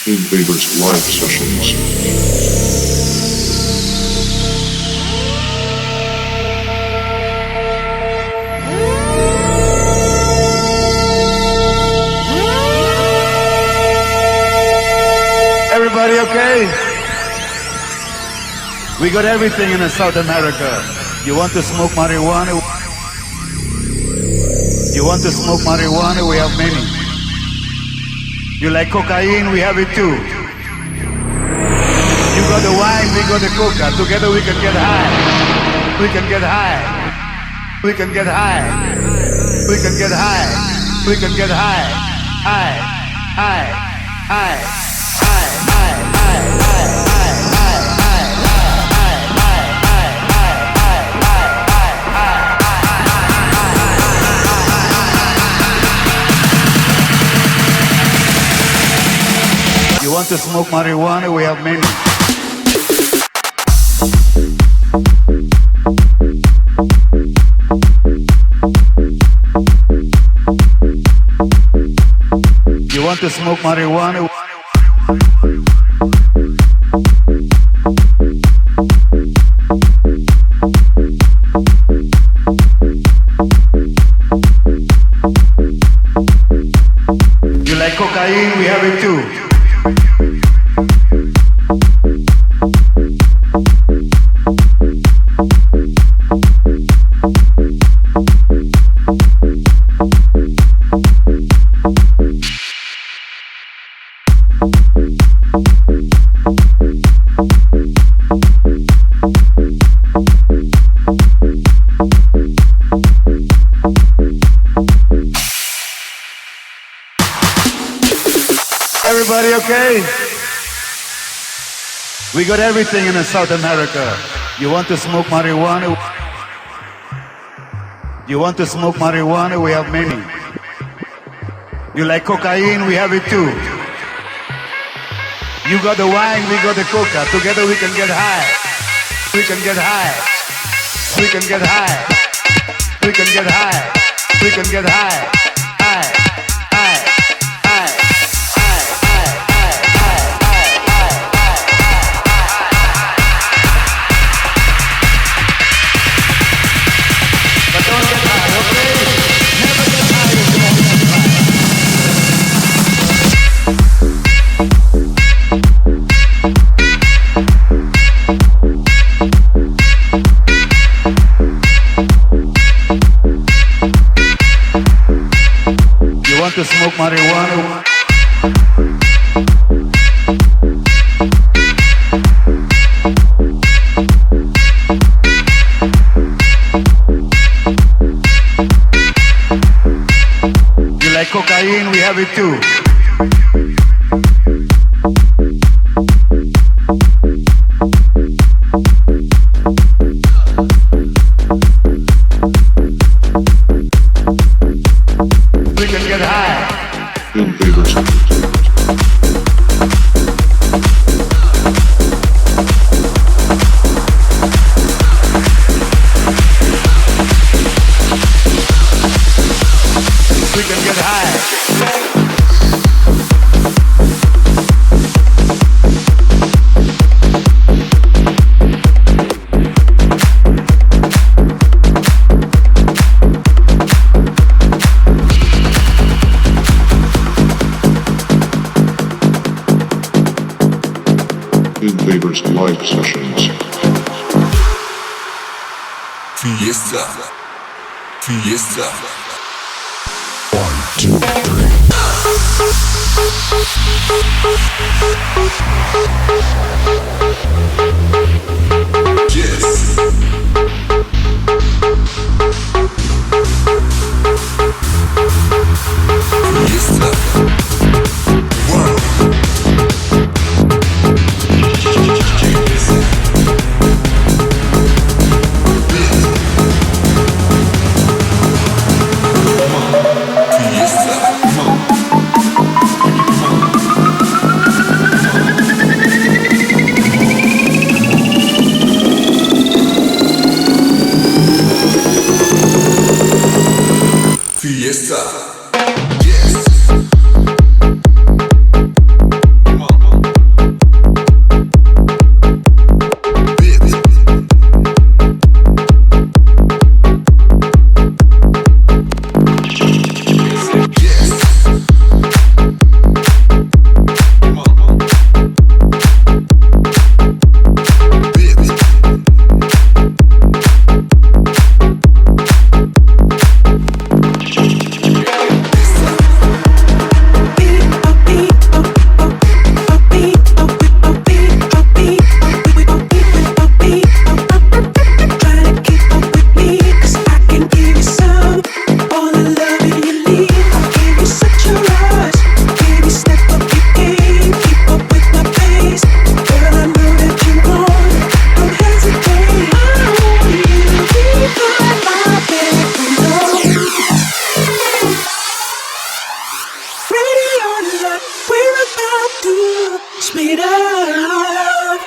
Invaders live sessions. Everybody okay? We got everything in South America. You want to smoke marijuana? You want to smoke marijuana? We have many. You like cocaine? We have it too. You got the wine, we got the coca. Together we can get high. We can get high. We can get high. We can get high. We can get high. High. High. High. You want to smoke marijuana? We have many. You want to smoke marijuana? You like cocaine? We have it too. Everybody okay? We got everything in South America. You want to smoke marijuana? You want to smoke marijuana? We have many. You like cocaine? We have it too. You got the wine, we got the coca. Together we can get high. We can get high. We can get high. We can get high. We can get high. High. High. High. But don't get high, okay? Never get high if you want to get high. You want to smoke marijuana? You like cocaine? We have it too. We can get high. Invaders. We can get high. Invaders live sessions. Fiesta. Fiesta. Yes. Fiesta. Wow. Fiesta. speed up.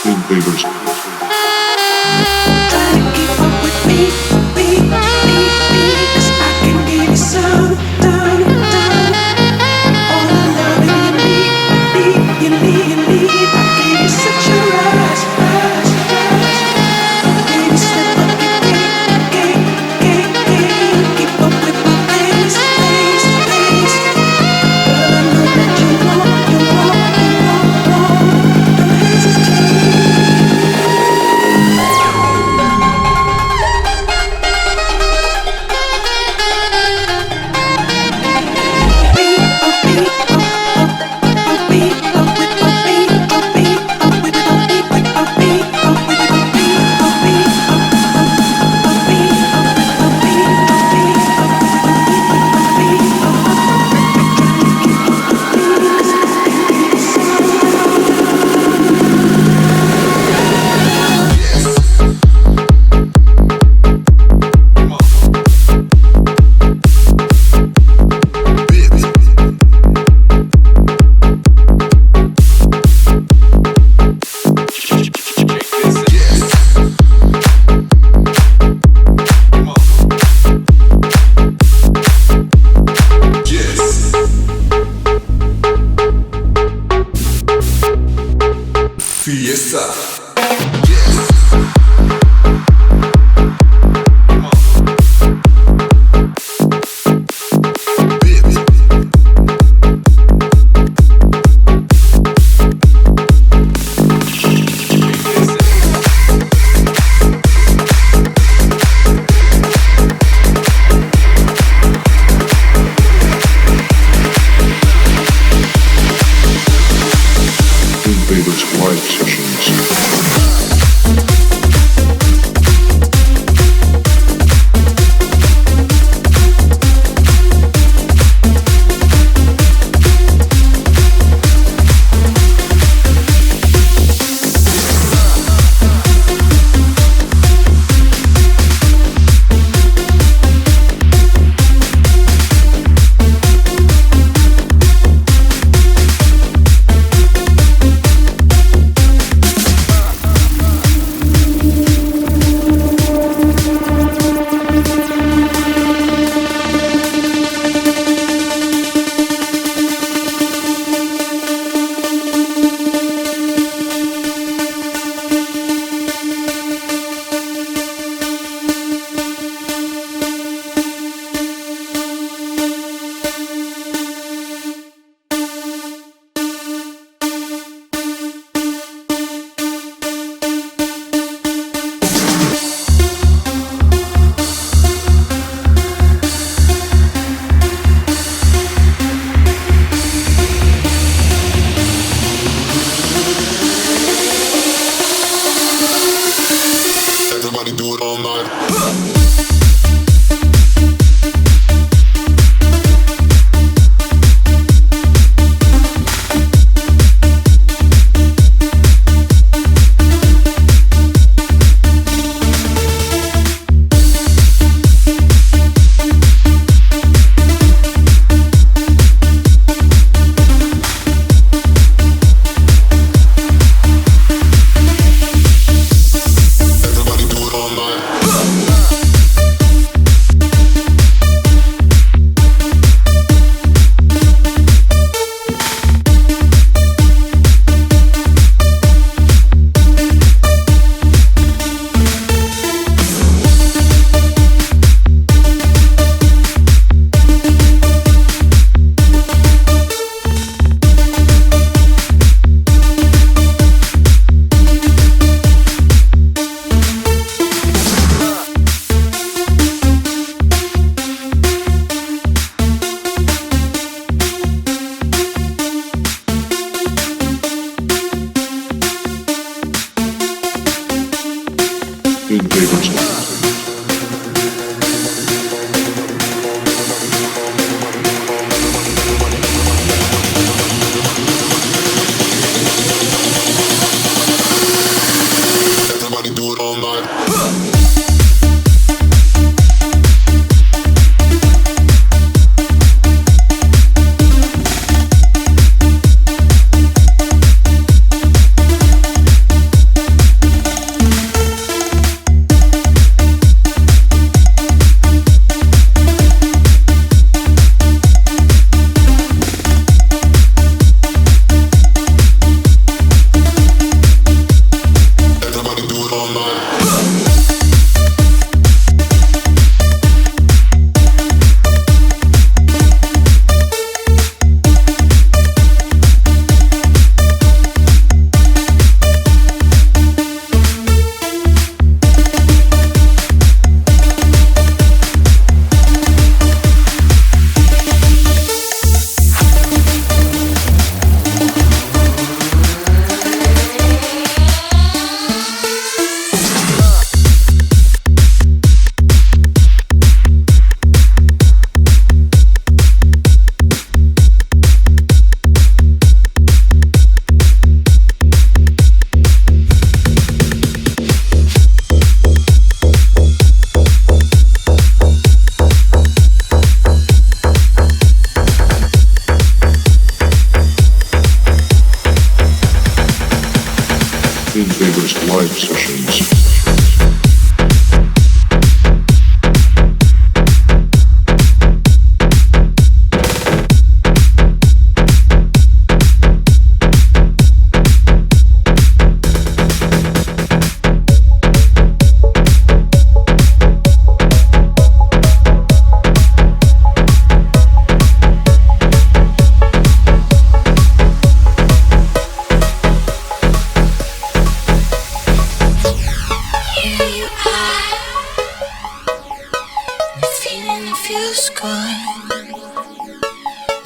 Invaders. Try to keep up with me, cause I can give you some down. All the loving you need. I give you such a rush. Baby, step up your game. Keep up with my pace.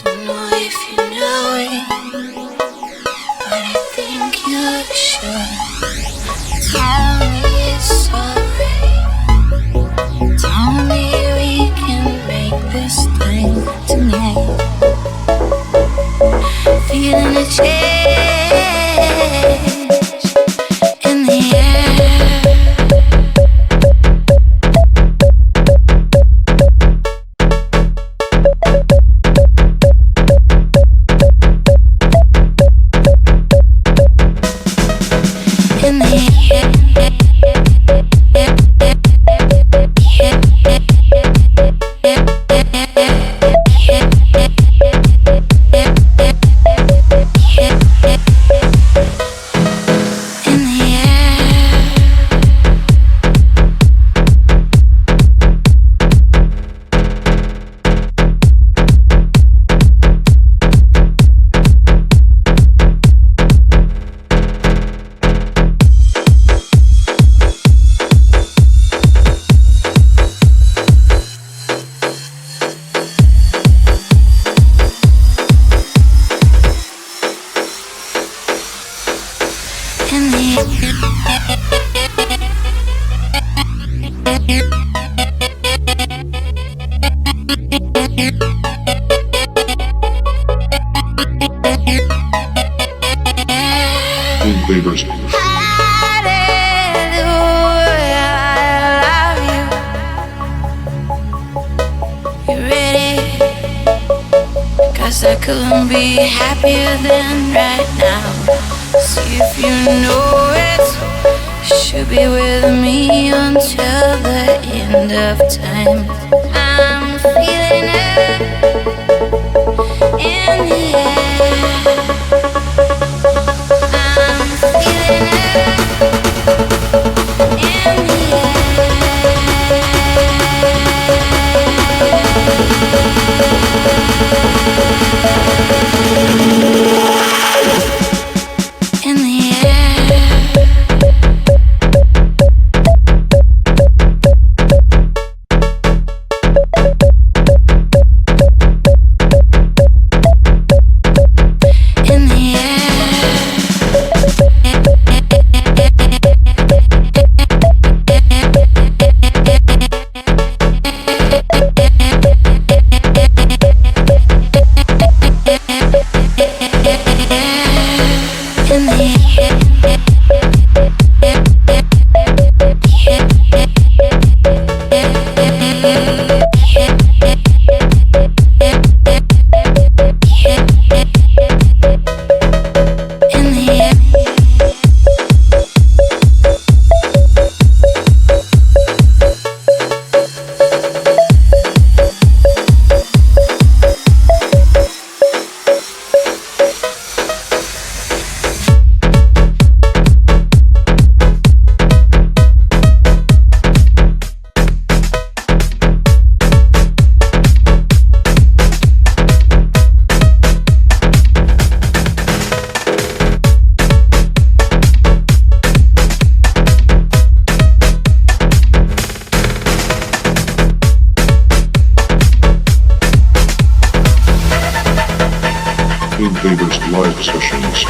Don't know if you know it, but I think you should. Tell me it's alright. Tell me we can make this thing tonight. Feeling a change in the air. In the air. Invaders. Hallelujah, I love you. You ready? 'Cause I couldn't be happier than right now. See if you know it. Should be with me until the end of time. I'm feeling it in the air. I'm feeling it in the in the air. In the Invaders live sessions.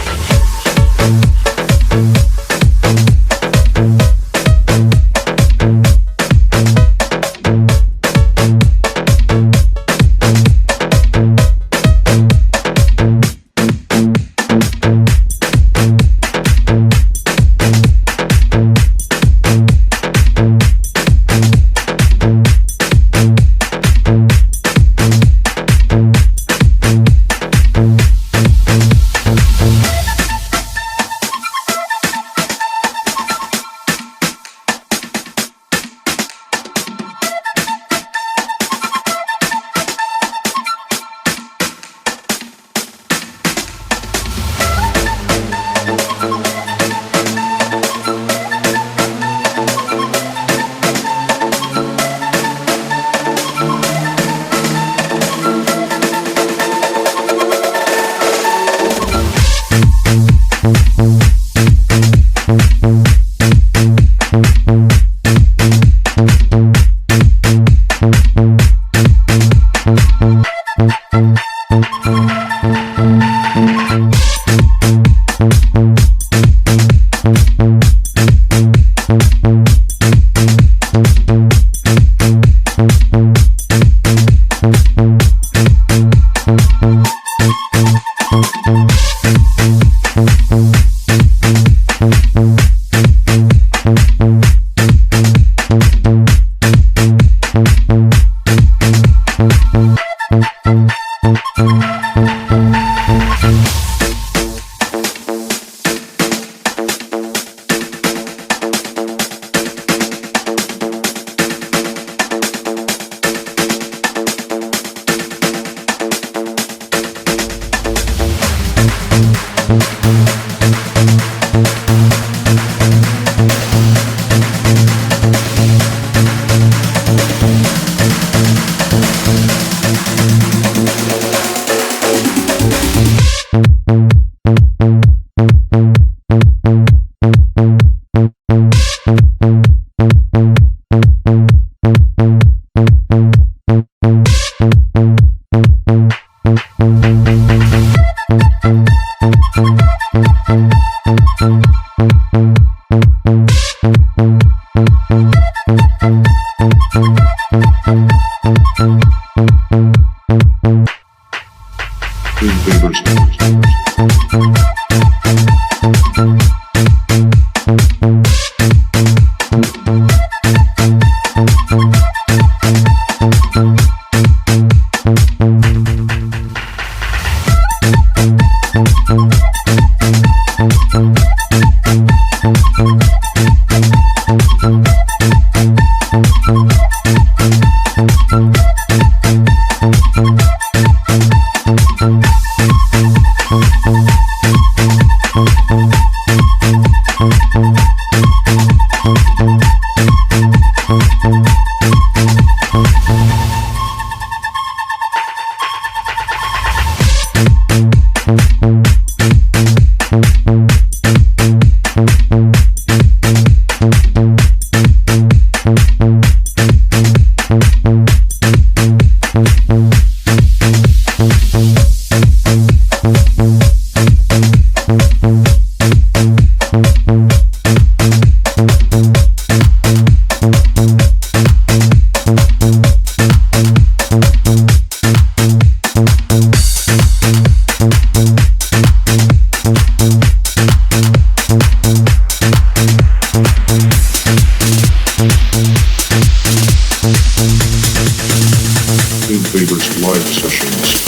Invaders live sessions.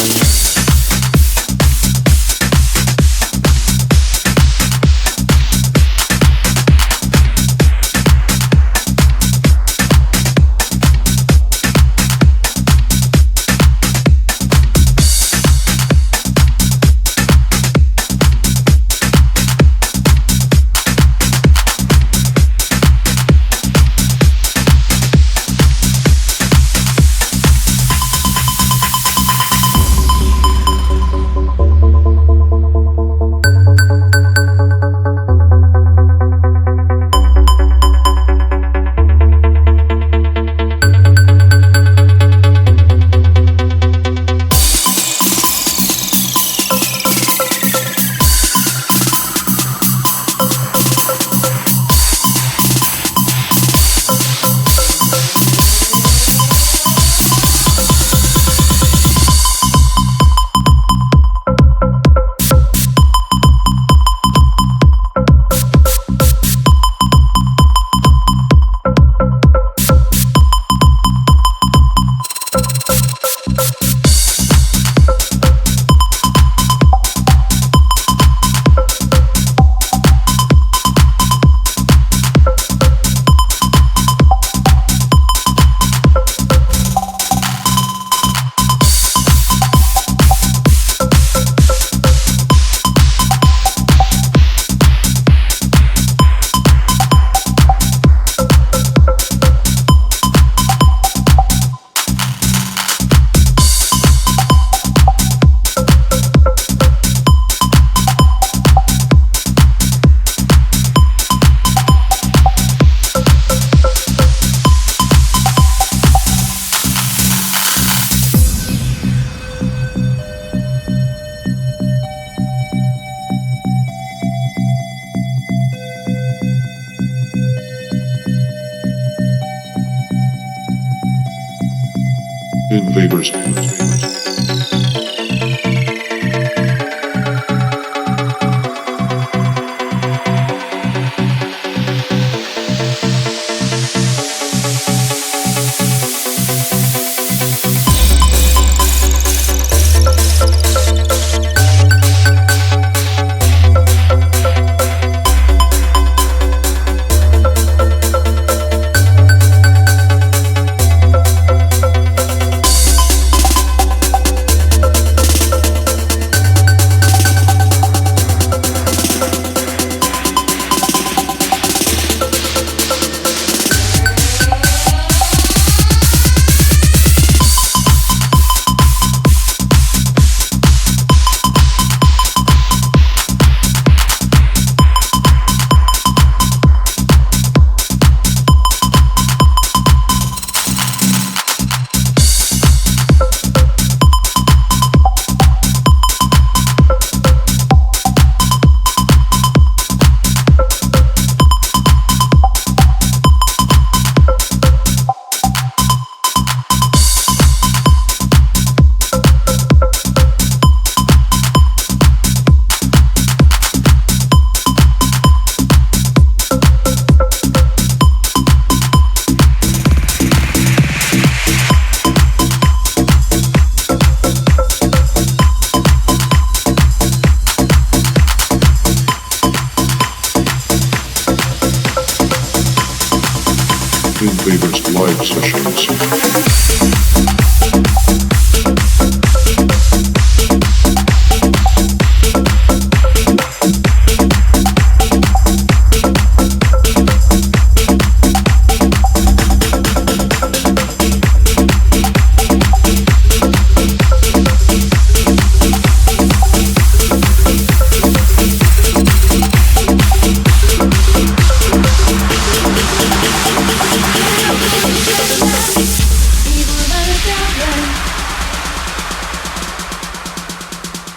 Invaders.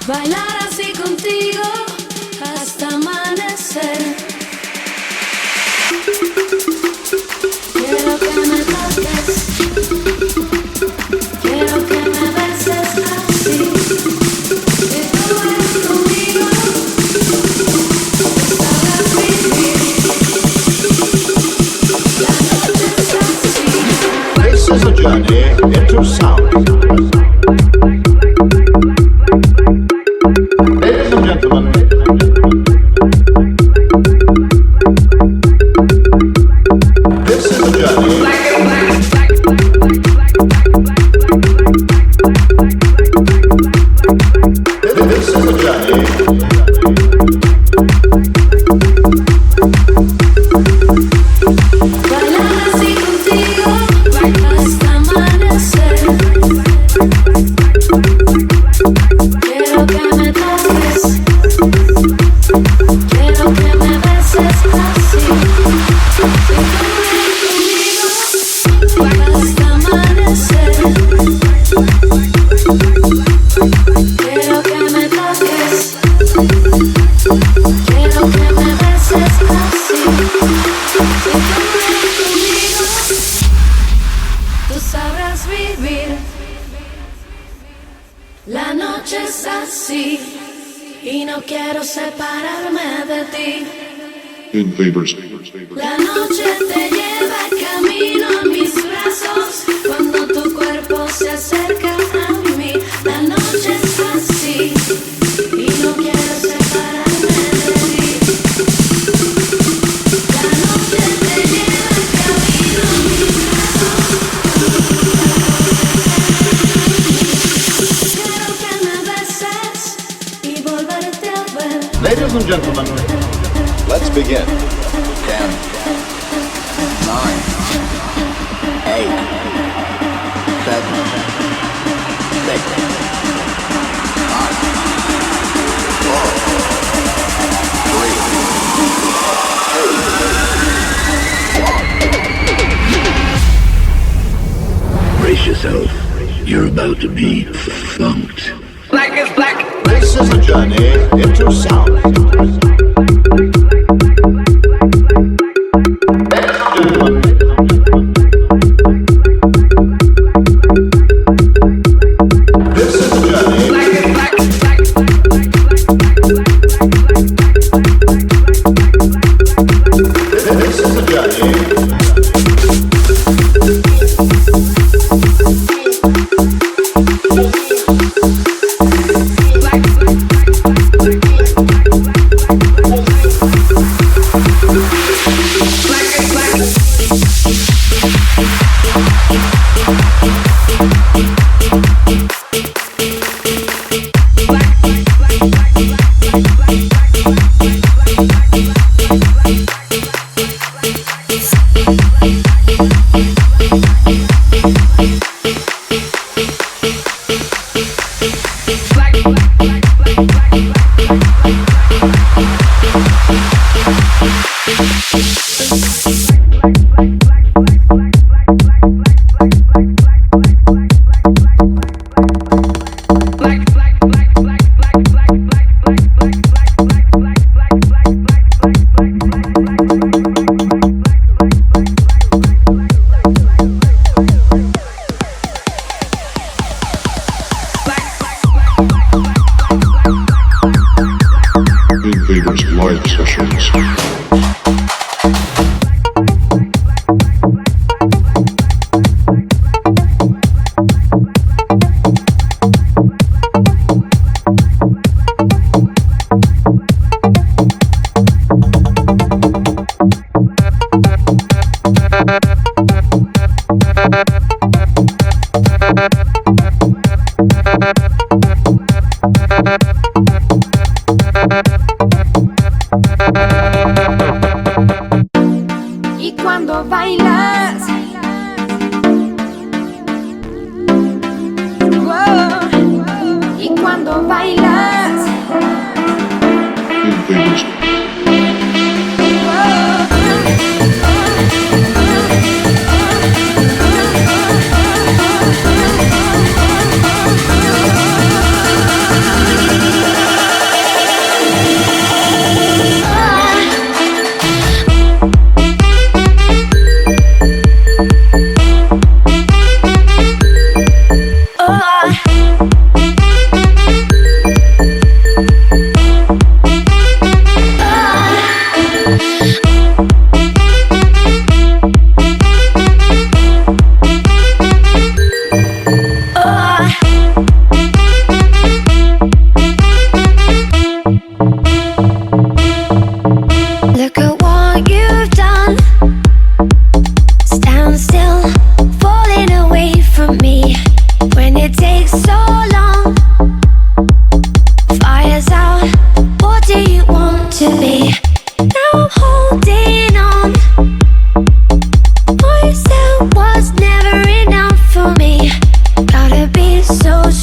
Bailar así contigo hasta amanecer. Quiero que me toques, quiero que me beses así. Si tú eres conmigo, sabrás vivir. La noche es así. This is a journey into sound. Ladies and gentlemen, this is a journey. This is a journey. Bailar así contigo hasta amanecer. Quiero que me toques, quiero que me beses así. Si tú eres conmigo hasta amanecer. Quiero que me toques, quiero que me beses así. Si tú eres conmigo, tú sabrás vivir. La noche es así y no quiero separarme de ti. Invaders. La noche te lleva camino a mis brazos cuando tu cuerpo se acerca a mí. La noche es así y no quiero separarme de ti. La noche te lleva camino a mis brazos cuando tu cuerpo se acerca a mí. Quiero que me beses y volverte a ver. Ladies and gentlemen, let's begin. 10, 9, 8, 7, 6, 5, 4, 3, 2, 1. Brace yourself. You're about to be funked. Black is black. This is a journey into sound. Ladies and gentlemen, this is a journey. Black is black. This is a journey. Invaders live sessions. Y cuando bailas, wow, y cuando bailas, Invaders. wow.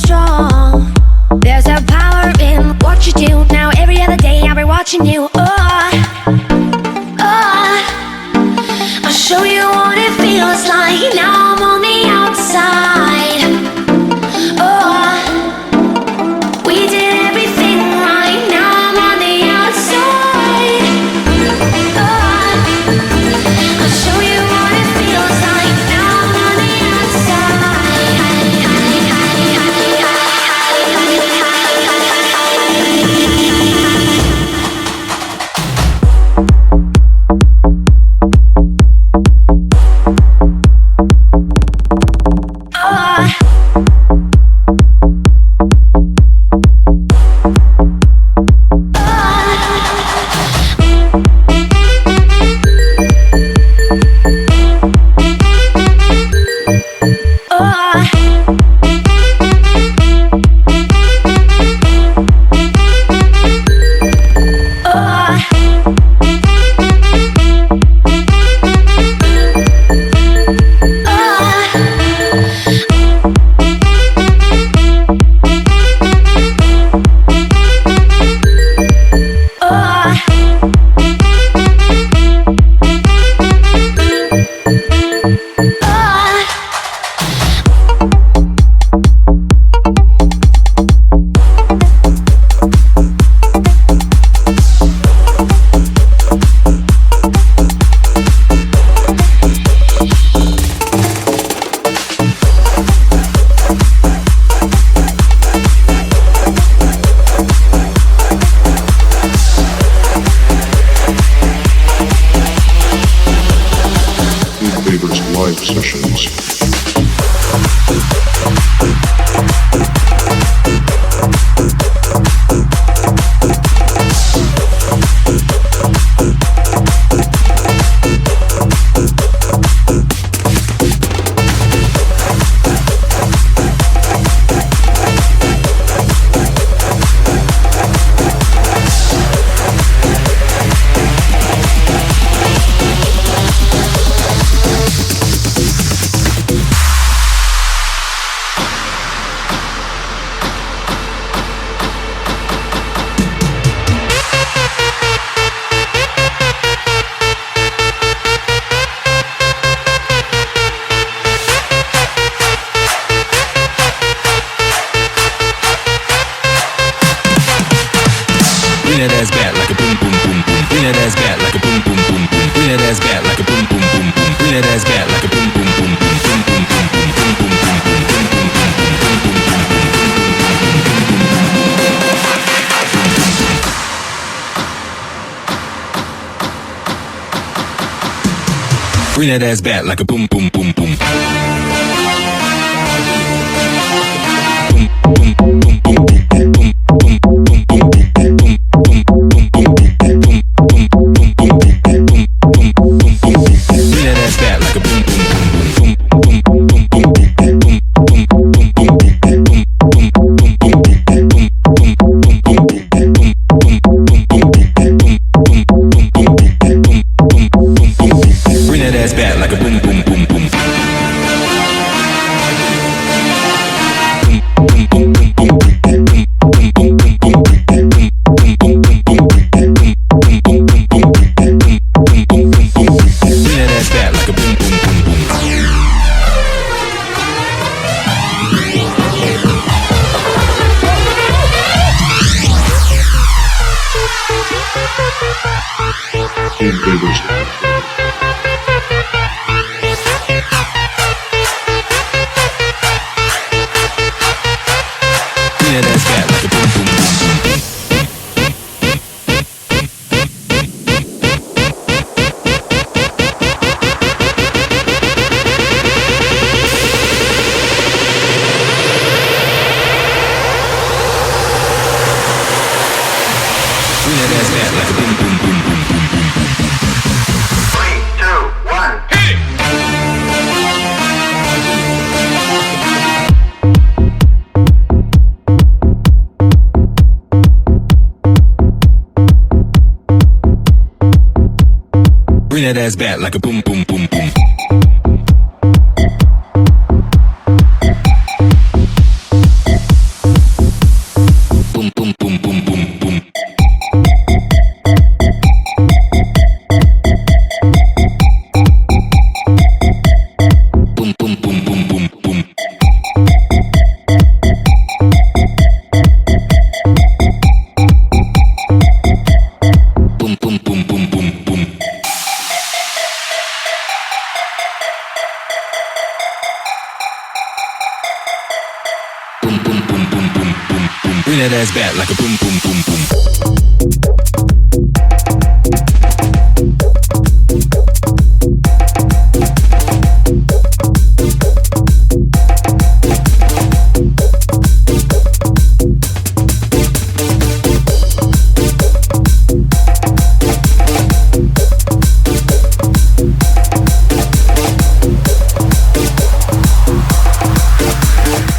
strong. There's a power in what you do. Now every other day I'll be watching you. I'll show you what it feels like. Now I'm on the outside. We did everything right. Now I'm on the outside. I'll show you what it feels like. Now I'm on the Bring that ass back like a boom, boom, boom, boom. Invaders. Yeah, that's bad like a boom, boom, boom, boom. Yeah, that's bad like a boom, boom, boom, boom, boom, boom, boom. 3, 2, 1, hey! Bring that ass back like a boom, boom, boom, boom. that ass back like a boom, boom, boom, boom.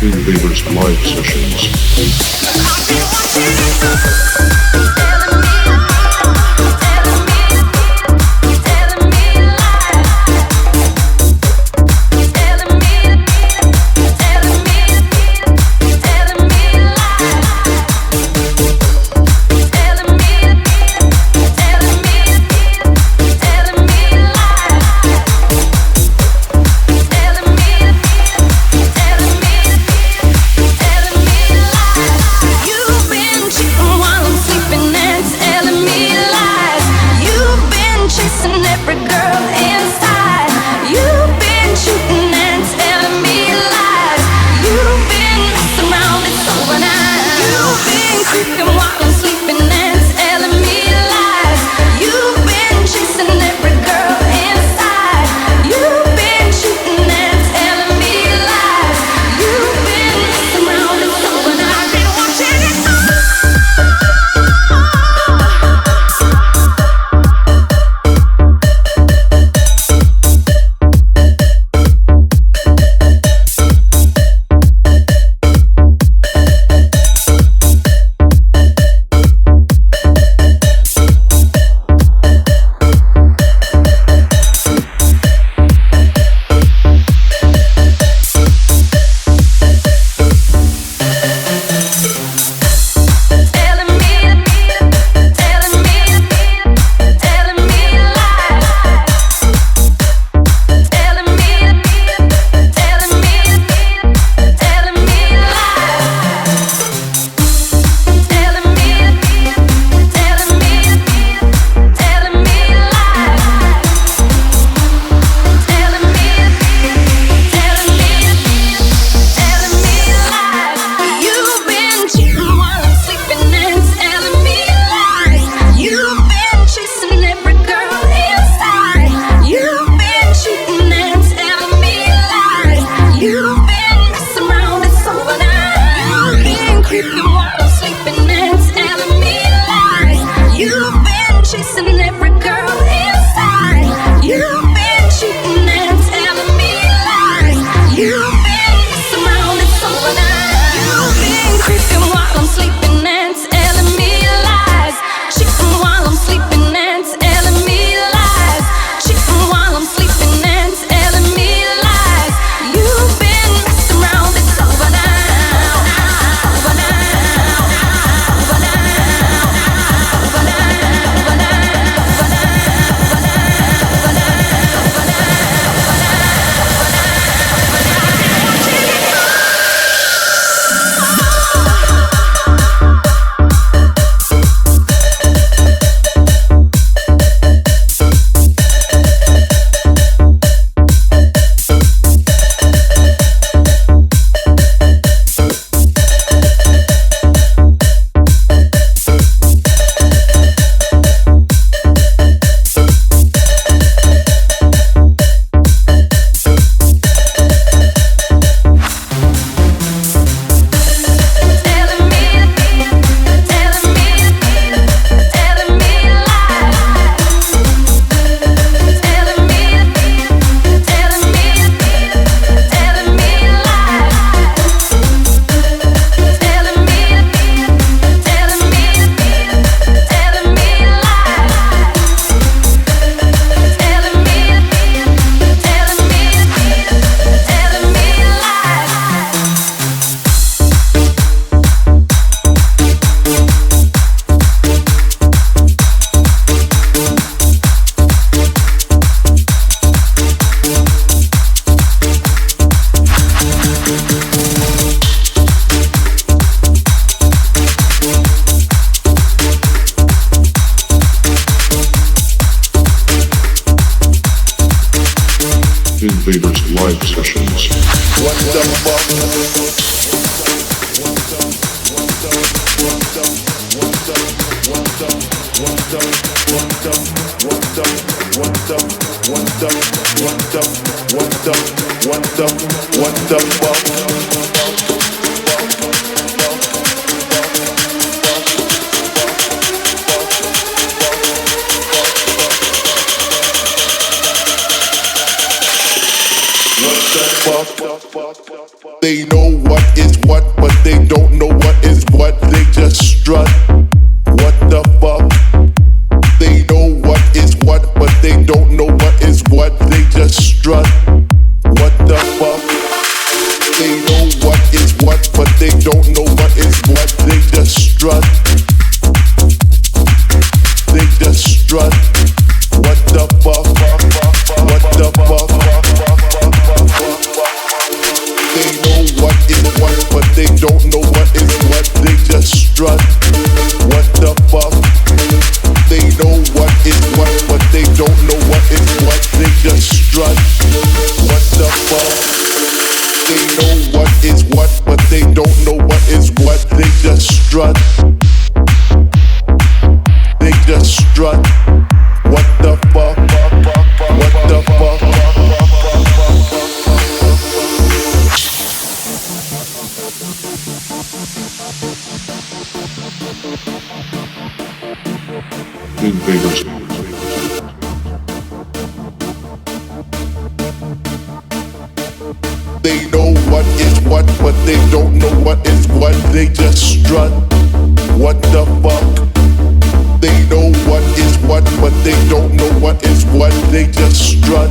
Invaders live sessions. Invaders live sessions. What the fuck? They know what is what, but they don't know what is what. They just strut. What the fuck? They know what is what, but they don't know what is what. They just strut. What the fuck? They know what is what, but they don't know what is what. They just strut. They just strut. What the fuck? What the fuck? They know what is what, but they don't know what is what. They just strut. What the fuck? They know what is what, but they don't know what is what. They just strut. What the fuck? They know what is what, but they don't know what is what. They just strut. They just strut. What the fuck? What the fuck? Invaders. They know what is what, but they don't know what is what. They just strut. What the fuck? They know what is what, but they don't know what is what. They just strut.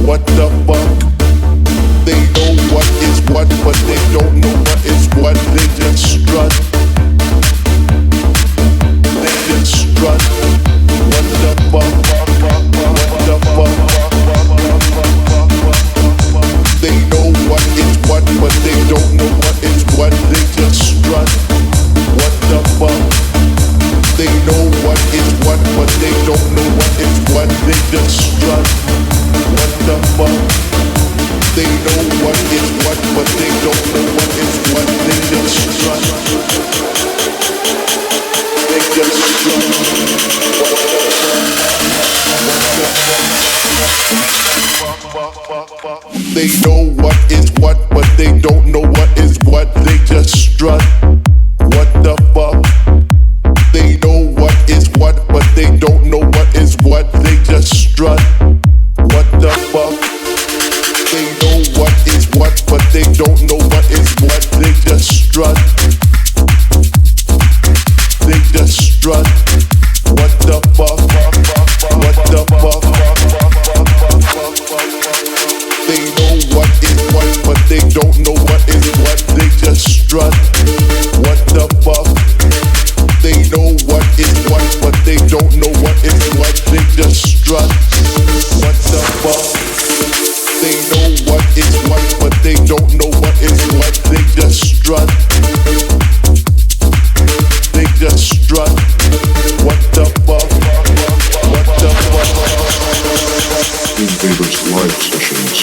What the fuck? They know what is what, but they don't know what is what. They just strut. They just strut. What the fuck? What the fuck? They know what is what, but they don't know what is what. They just strut. What the fuck? They know what is what, but they don't know what is what. They just strut. What the fuck? They know what is what, but they don't know what is what. They just strut. They just strut. They know what is what, but they don't know what is what. They just strut. What the fuck? They know what is what, but they don't know what is what. They just strut. What the fuck? They know what is what, but they don't know what is what. They just strut. They just strut. What the fuck? What the fuck? They know what is what, but they don't know what is what. They just strut. What the fuck? They know what is what, but they don't know what is what. They just strut. What the fuck? They know what is what, but they don't know what is what. They just strut. They just strut. What the fuck? What the fuck? Invaders live sessions.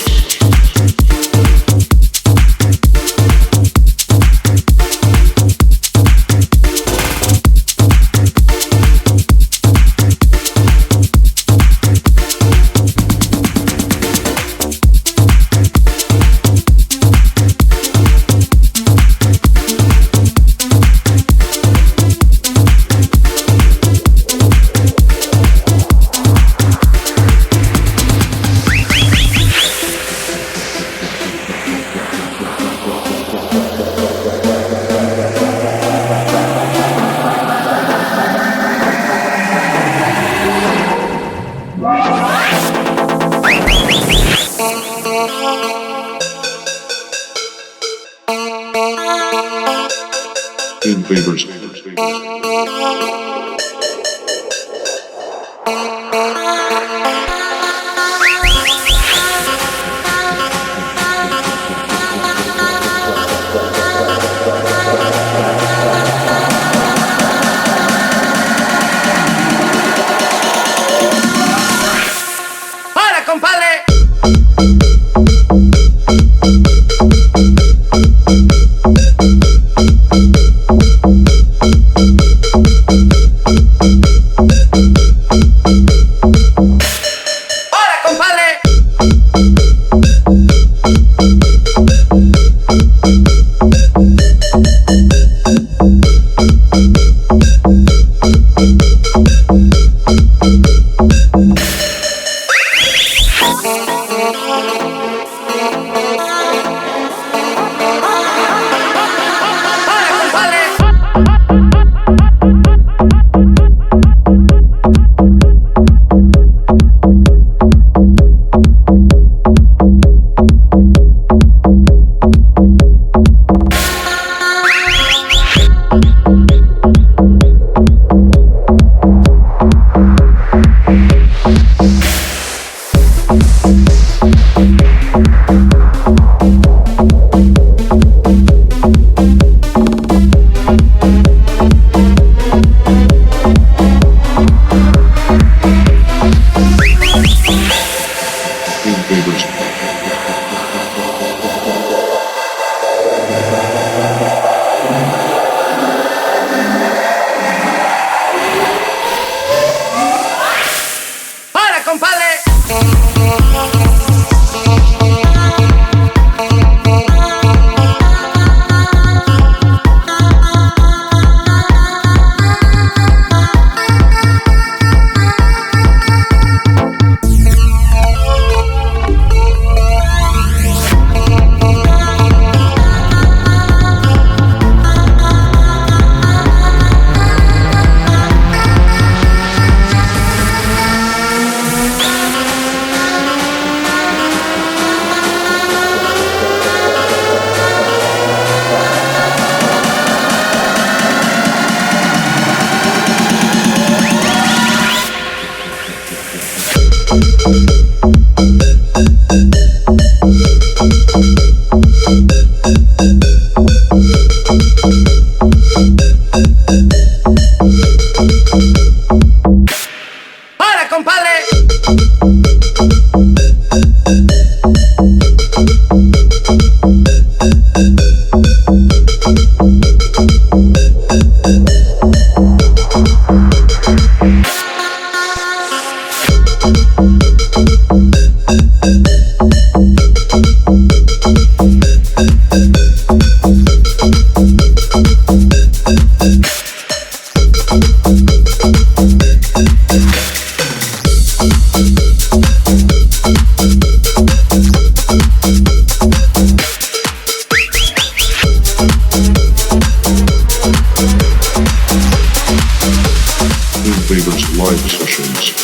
Invaders. ¡Para, compadre! live sessions.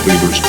Invaders.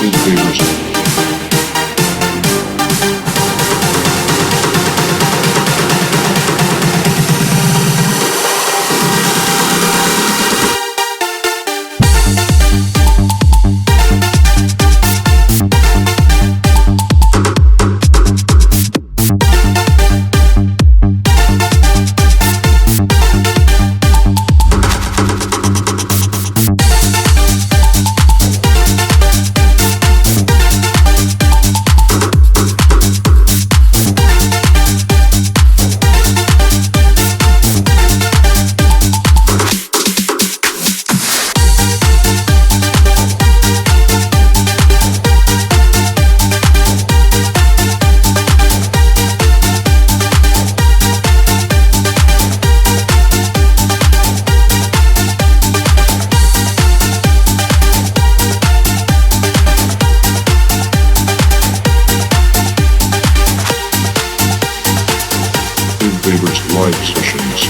Invaders. Invaders live sessions.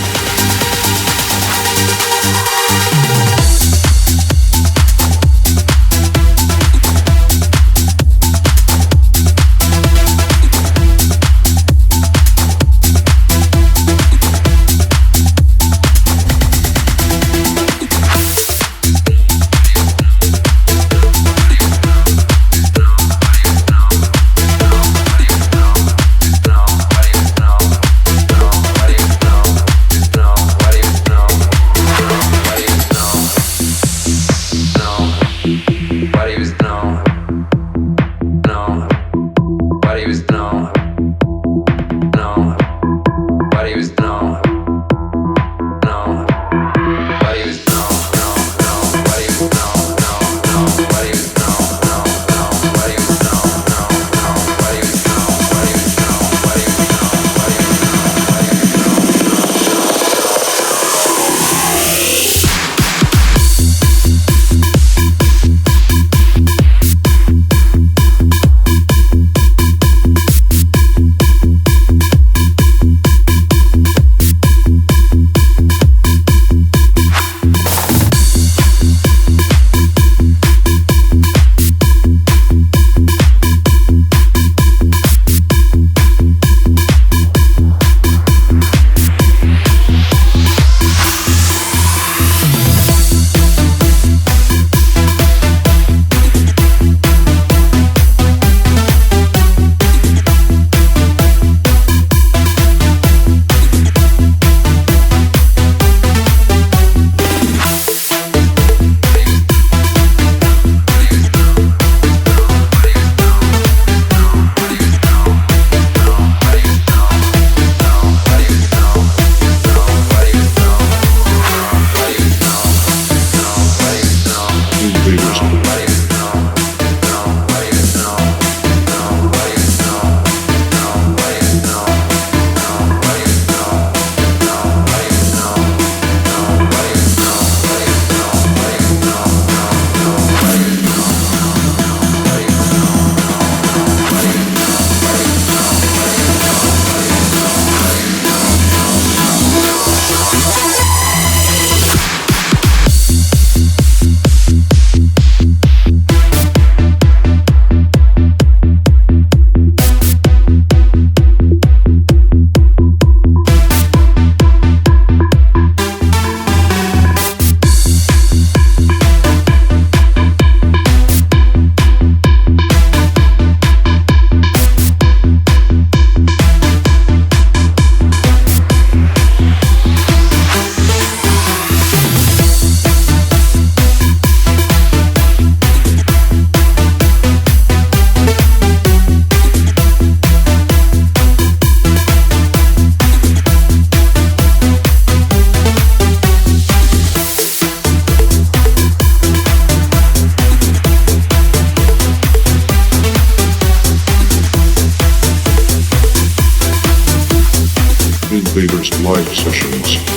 live sessions.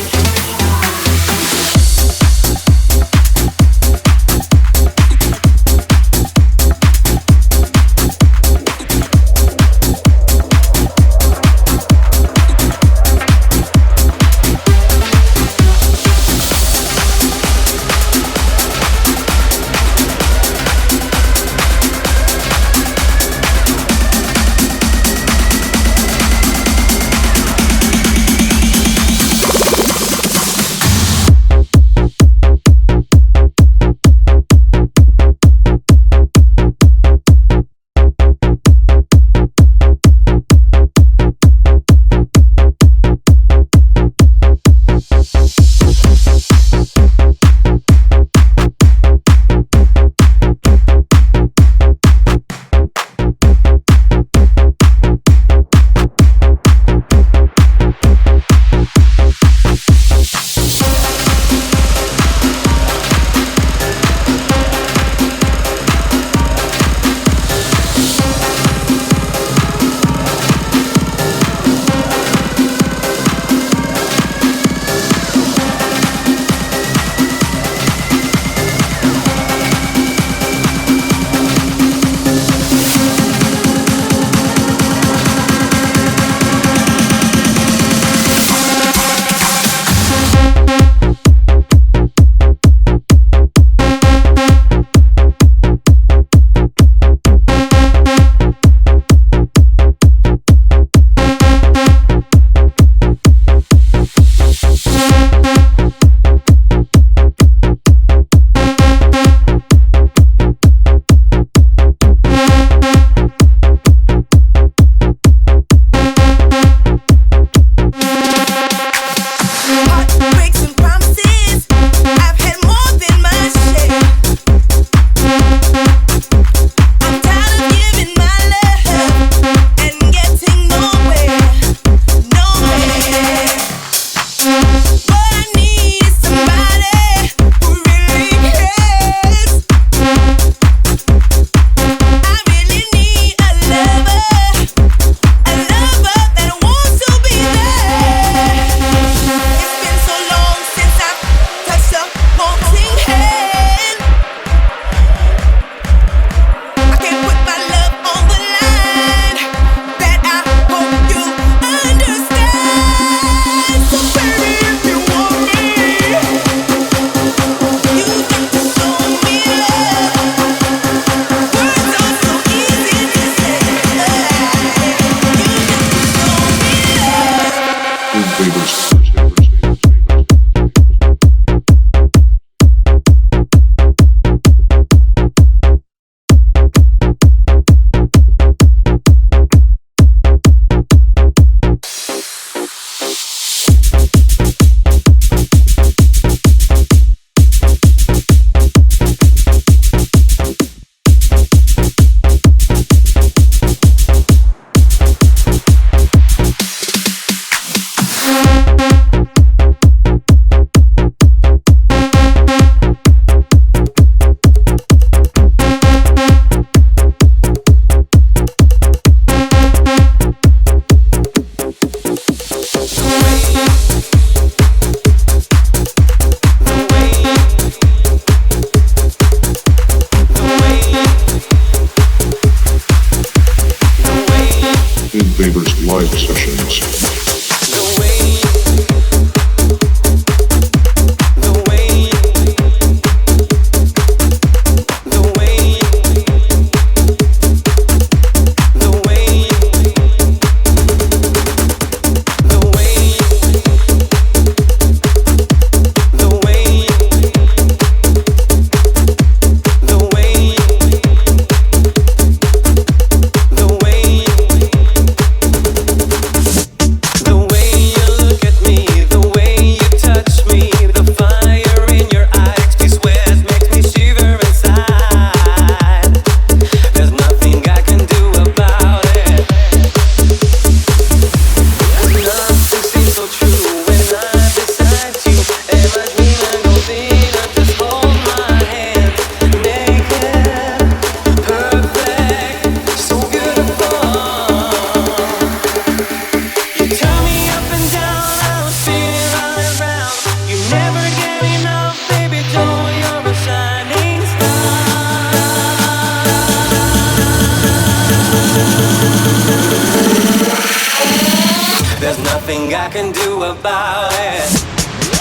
There's nothing I can do about it.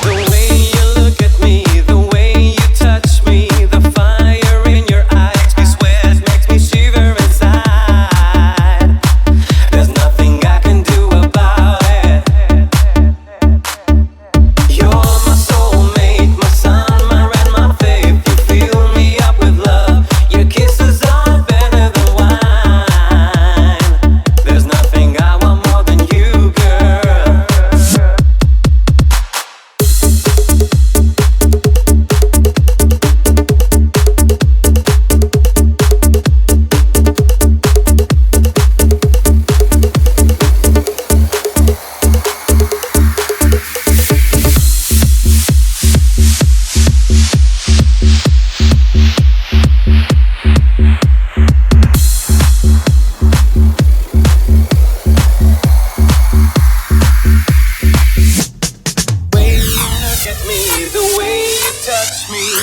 The way you look at me, the way you touch me, the fire in your eyes, me sweat, makes me shiver inside. There's nothing I can do about it. You're my soulmate, my sun, my rain, my faith. You fill me up with love. Your kisses are better than wine. There's nothing I want more than you, girl.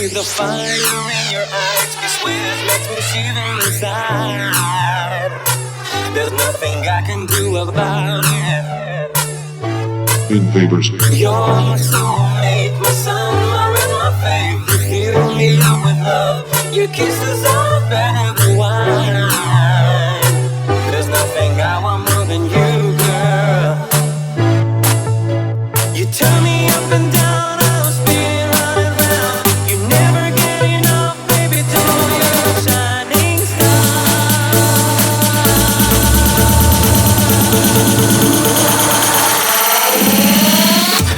The fire in your eyes, me sweat, makes me shiver inside. There's nothing I can do about it. Invaders. You're my soulmate, my sun, my rain, my faith. You fill me up with love. Your kisses are better than wine. There's nothing I want more than you, girl. You turn me up and down.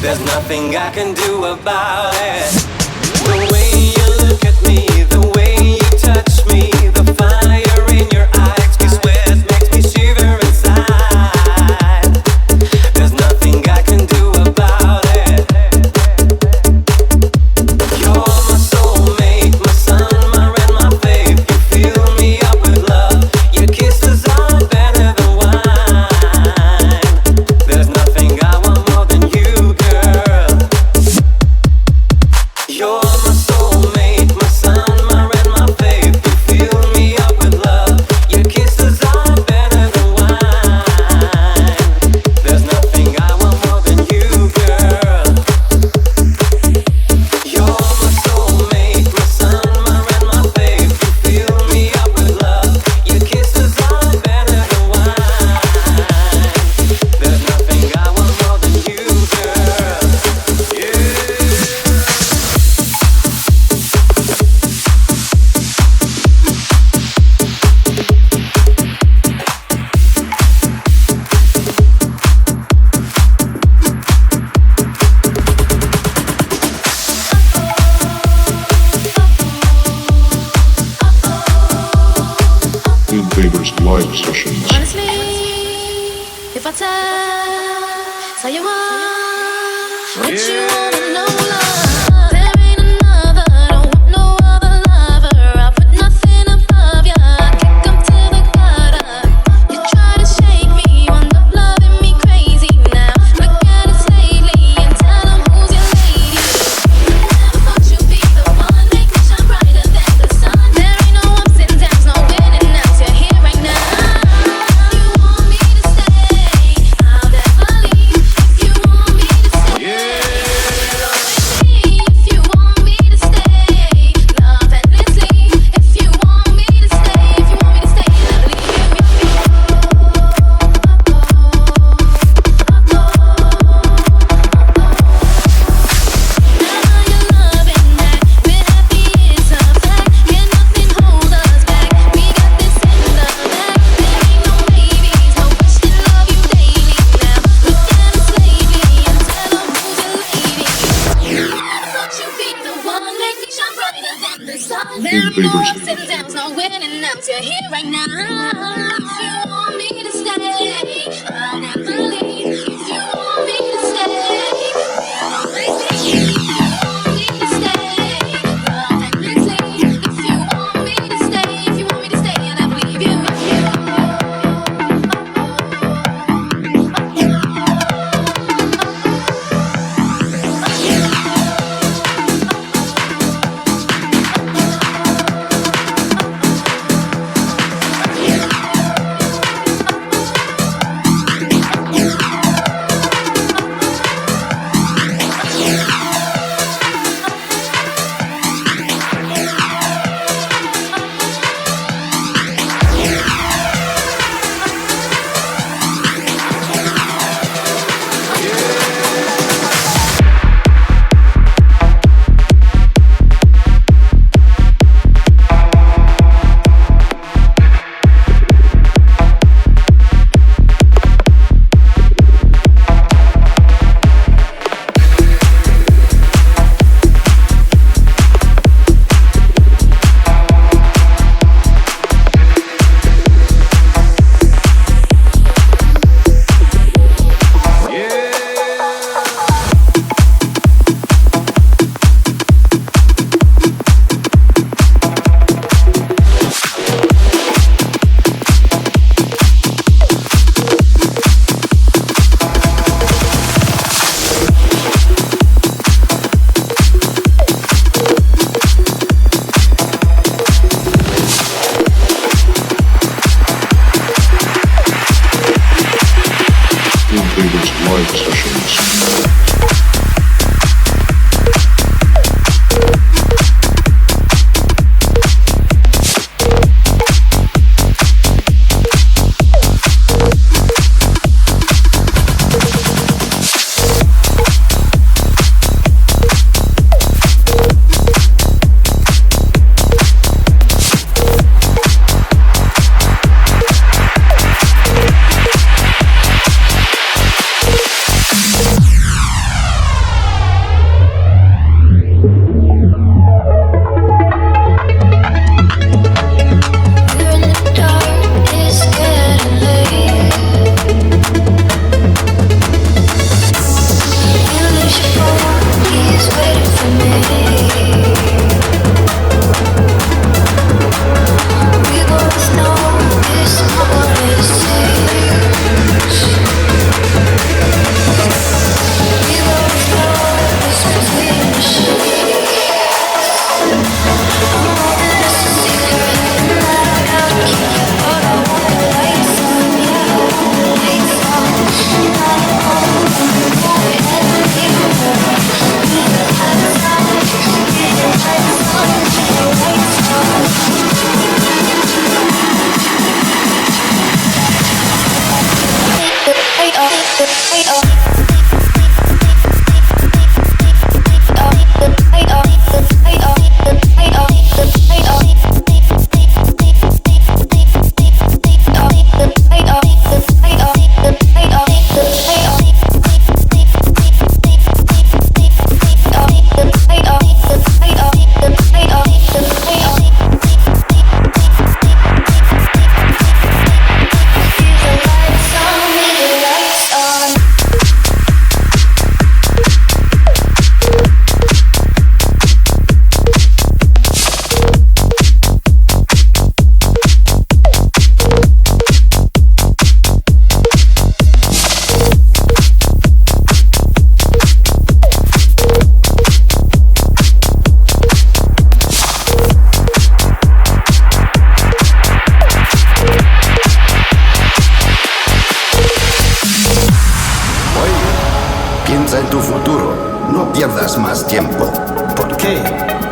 There's nothing I can do about it. The way you look at me, the way you touch me, the fire in your eyes, me sweat, makes me shiver inside. There's nothing I can do about it. You're my soulmate, my sun, my rain, my faith. You fill me up with love. Your kisses are better than wine. There's nothing I want more than you, girl. You're my soulmate, my sun, my rain, my faith. You fill me up with love. Your kisses are better than wine. There's nothing I want more than you, girl. You're my soulmate, my sun, my rain, my faith. You fill me up with love. Your kisses are better than wine. There's nothing I want more than you, girl. Invaders live sessions. Honestly, if I tell you what you wanna know, love, there ain't another, don't want no other lover. I put nothing above ya, kick 'em to the gutter. You try to shake me, wound up loving me crazy now. Look at us lately and tell 'em who's your lady. Never thought you'd be the one, make me shine brighter than the sun. There ain't no ups and downs, no winning outs, you're here right now. You want me to stay, I'll never leave. If you want me to stay, if you want me to stay, love endlessly. If you want me to stay, if you want me to stay, never leave you. Now you're loving that, we're happy, it's a fact. Can nothing hold us back? We got this in the bag. There ain't no maybes, no question, love you daily now. Look at us lately and tell 'em who's your lady. Never thought you'd be the one, make me shine brighter than the sun. There ain't no ups and downs, no winning outs, you're here right now. If you want me to stay, I'll never leave. If you want me to stay, we'll always be. If you want me to stay, love endlessly. If you want me to stay, if you want me to stay, I'll never leave you. No pierdas más tiempo. ¿Por qué?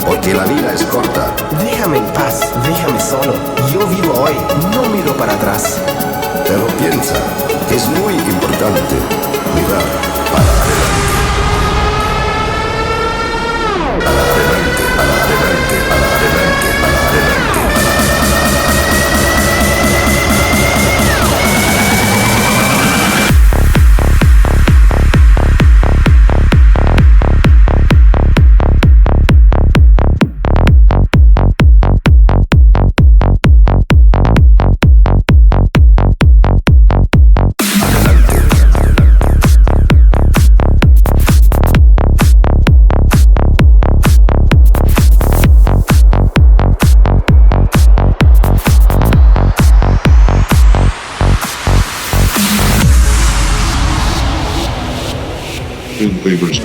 Porque la vida es corta. Déjame en paz, déjame solo. Yo vivo hoy, no miro para atrás. Pero piensa que es muy importante mirar para adelante. Para adelante, para adelante, para adelante, para adelante. Invaders.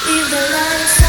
Leave the lights